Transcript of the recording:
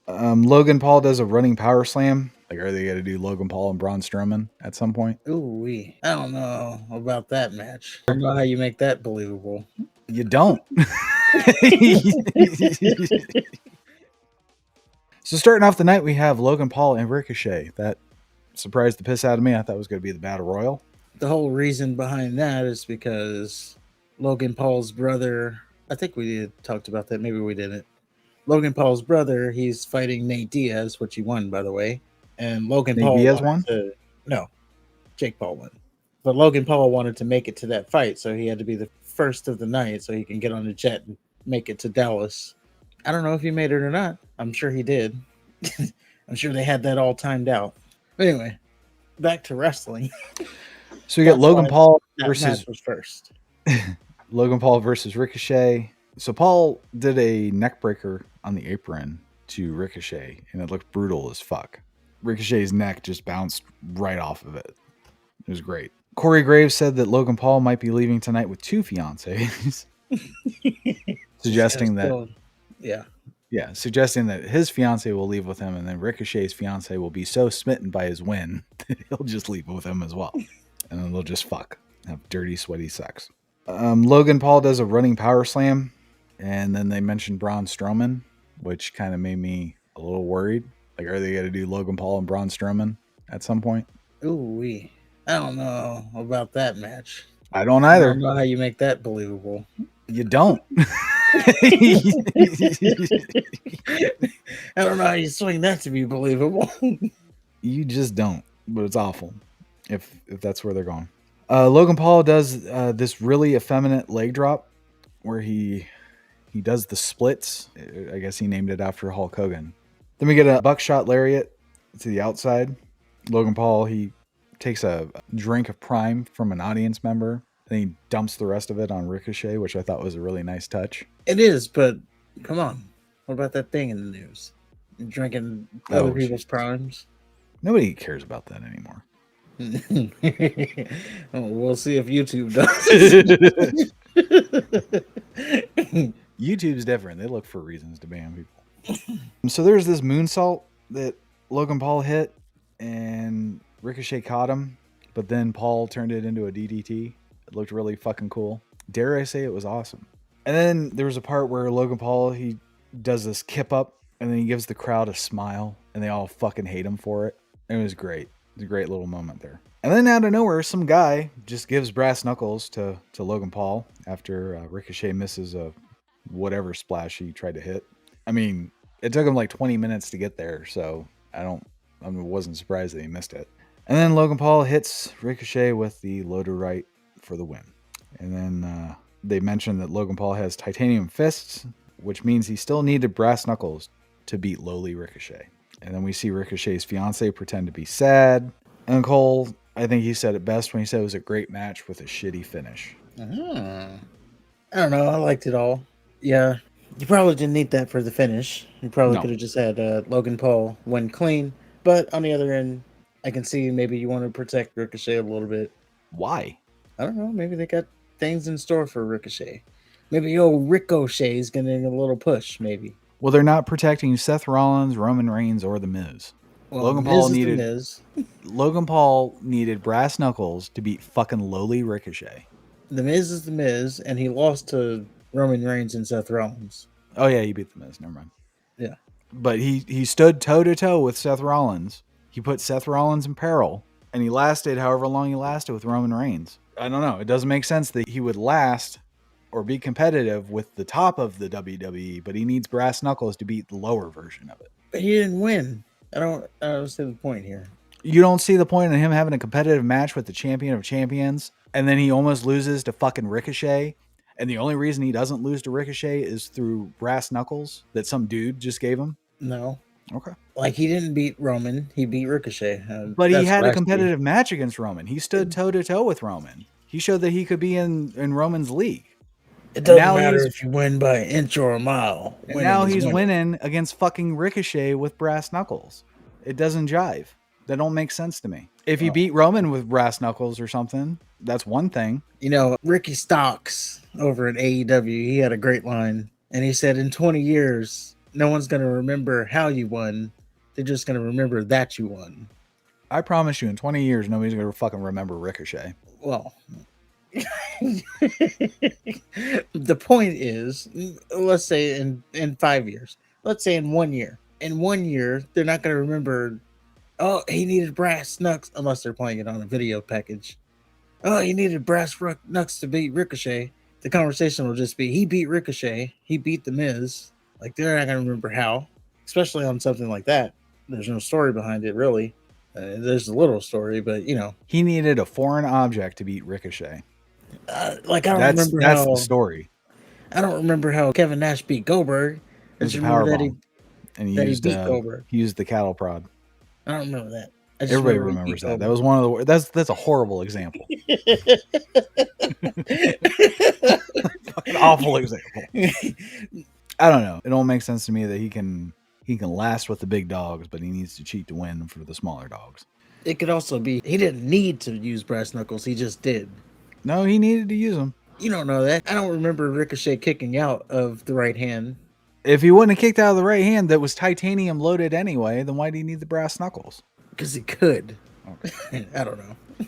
Logan Paul does a running power slam. Like, are they going to do Logan Paul and Braun Strowman at some point? Ooh, I don't know about that match. I don't know how you make that believable. You don't. So starting off the night, we have Logan Paul and Ricochet. That surprised the piss out of me. I thought it was going to be the Battle Royal. The whole reason behind that is because Logan Paul's brother, I think we did talked about that, maybe we didn't. Logan Paul's brother, he's fighting Nate Diaz, which he won, by the way. And Logan Nate Paul Diaz wanted won? to, no, Jake Paul won. But Logan Paul wanted to make it to that fight, so he had to be the first of the night so he can get on the jet and make it to Dallas. I don't know if he made it or not. I'm sure he did. I'm sure they had that all timed out. But anyway, back to wrestling. So we got Logan Paul That versus match was first. Logan Paul versus Ricochet. So Paul did a neck breaker on the apron to Ricochet, and it looked brutal as fuck. Ricochet's neck just bounced right off of it. It was great. Corey Graves said that Logan Paul might be leaving tonight with 2 fiancées, suggesting that suggesting that his fiance will leave with him, and then Ricochet's fiance will be so smitten by his win that he'll just leave with him as well, and then they'll just fuck, have dirty, sweaty sex. Logan Paul does a running power slam, and then they mentioned Braun Strowman, which kind of made me a little worried. Like, are they going to do Logan Paul and Braun Strowman at some point? Ooh, I don't know about that match. I don't either. I don't know how you make that believable. You don't. I don't know how you swing that to be believable. You just don't, but it's awful if that's where they're going. Logan Paul does this really effeminate leg drop where he does the splits. I guess he named it after Hulk Hogan. Then we get a buckshot lariat to the outside. Logan Paul, he takes a drink of Prime from an audience member, and he dumps the rest of it on Ricochet, which I thought was a really nice touch. It is, but come on. What about that thing in the news? Drinking other people's primes? Nobody cares about that anymore. We'll see if YouTube does. YouTube's different. They look for reasons to ban people. So there's this moonsault that Logan Paul hit, and Ricochet caught him, but then Paul turned it into a DDT. It looked really fucking cool. Dare I say it was awesome. And then there was a part where Logan Paul, he does this kip up, and then he gives the crowd a smile, and they all fucking hate him for it. It was great. It was a great little moment there. And then out of nowhere, some guy just gives brass knuckles to Logan Paul after Ricochet misses a whatever splash he tried to hit. I mean, it took him like 20 minutes to get there, so I wasn't surprised that he missed it. And then Logan Paul hits Ricochet with the loader right for the win. And then they mentioned that Logan Paul has titanium fists, which means he still needed brass knuckles to beat lowly Ricochet. And then we see Ricochet's fiance pretend to be sad. And Cole, I think he said it best when he said it was a great match with a shitty finish. I don't know. I liked it all. Yeah. You probably didn't need that for the finish. You probably could have just had Logan Paul win clean. But on the other end, I can see maybe you want to protect Ricochet a little bit. Why? I don't know. Maybe they got things in store for Ricochet. Maybe old Ricochet is getting a little push, maybe. Well, they're not protecting Seth Rollins, Roman Reigns, or The Miz. Well, Logan Paul needed brass knuckles to beat fucking lowly Ricochet. The Miz is The Miz, and he lost to Roman Reigns and Seth Rollins. Oh, yeah, he beat The Miz. Never mind. Yeah. But he stood toe-to-toe with Seth Rollins. He put Seth Rollins in peril, and he lasted however long he lasted with Roman Reigns. I don't know. It doesn't make sense that he would last or be competitive with the top of the WWE, but he needs brass knuckles to beat the lower version of it. But he didn't win. I don't see the point here. You don't see the point in him having a competitive match with the champion of champions, and then he almost loses to fucking Ricochet, and the only reason he doesn't lose to Ricochet is through brass knuckles that some dude just gave him? No. Okay. Like, he didn't beat Roman. He beat Ricochet. But he had a competitive match against Roman. He stood toe-to-toe with Roman. He showed that he could be in Roman's league. It doesn't matter if you win by an inch or a mile. And now he's winning against fucking Ricochet with brass knuckles. It doesn't jive. That don't make sense to me. If he beat Roman with brass knuckles or something, that's one thing. You know, Ricky Stocks over at AEW, he had a great line. And he said, in 20 years, no one's gonna remember how you won. They're just gonna remember that you won. I promise you, in 20 years, nobody's gonna fucking remember Ricochet. Well, the point is, let's say in 5 years, let's say in 1 year. In 1 year, they're not gonna remember. Oh, he needed brass knucks, unless they're playing it on a video package. Oh, he needed knucks to beat Ricochet. The conversation will just be, he beat Ricochet. He beat The Miz. Like, they're not going to remember how, especially on something like that. There's no story behind it, really. There's a little story, but, He needed a foreign object to beat Ricochet. like, I don't That's remember that's how. the story. I don't remember how Kevin Nash beat Goldberg. I It was just a remember power that bomb, and he beat Goldberg. he used the cattle prod. I don't remember that. I just Everybody remember he remembers beat that. That was one of the. That's a horrible example. An awful example. I don't know. It don't make sense to me that he can last with the big dogs, but he needs to cheat to win for the smaller dogs. It could also be he didn't need to use brass knuckles. He just did. No, he needed to use them. You don't know that. I don't remember Ricochet kicking out of the right hand. If he wouldn't have kicked out of the right hand that was titanium loaded anyway, then why do you need the brass knuckles? Because he could. Okay. I don't know.